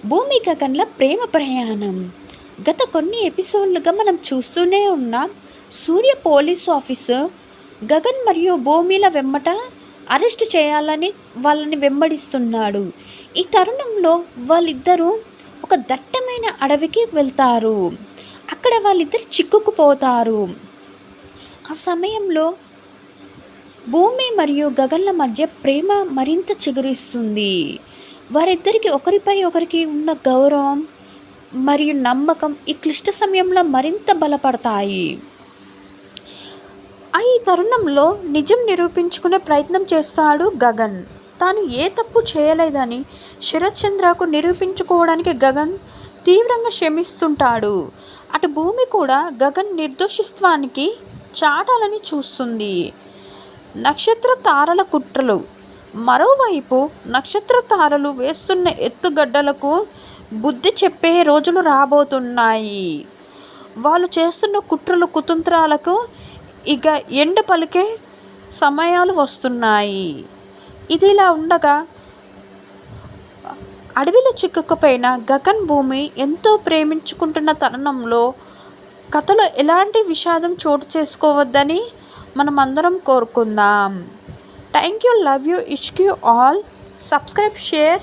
భూమి గగన్ల ప్రేమ ప్రయాణం. గత కొన్ని ఎపిసోడ్లుగా మనం చూస్తూనే ఉన్నాం. సూర్య పోలీస్ ఆఫీసర్ గగన్ మరియు భూమిల వెంబట అరెస్ట్ చేయాలని వాళ్ళని వెంబడిస్తున్నాడు. ఈ తరుణంలో వాళ్ళిద్దరూ ఒక దట్టమైన అడవికి వెళ్తారు. అక్కడ వాళ్ళిద్దరు చిక్కుకుపోతారు. ఆ సమయంలో భూమి మరియు గగన్ల మధ్య ప్రేమ మరింత చిగురిస్తుంది. వారిద్దరికి ఒకరిపై ఒకరికి ఉన్న గౌరవం మరియు నమ్మకం ఈ క్లిష్ట సమయంలో మరింత బలపడతాయి. ఈ తరుణంలో నిజం నిరూపించుకునే ప్రయత్నం చేస్తాడు గగన్. తాను ఏ తప్పు చేయలేదని శరత్ చంద్రకు నిరూపించుకోవడానికి గగన్ తీవ్రంగా శ్రమిస్తుంటాడు. అటు భూమి కూడా గగన్ నిర్దోషిత్వానికి చాటాలని చూస్తుంది. నక్షత్ర తారల కుట్రలు. మరోవైపు నక్షత్ర తారలు వేస్తున్న ఎత్తుగడ్డలకు బుద్ధి చెప్పే రోజులు రాబోతున్నాయి. వాళ్ళు చేస్తున్న కుట్రలు కుతంత్రాలకు ఇక ఎండ పలికే సమయాలు వస్తున్నాయి. ఇదిలా ఉండగా అడవిలో చిక్కుకుపోయిన గగన్ భూమి ఎంతో ప్రేమించుకుంటున్న తరుణంలో కథలో ఎలాంటి విషాదం చోటు చేసుకోవద్దని మనం అందరం కోరుకుందాం. Thank you, love you, Ishq you all. Subscribe, share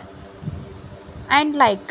and like.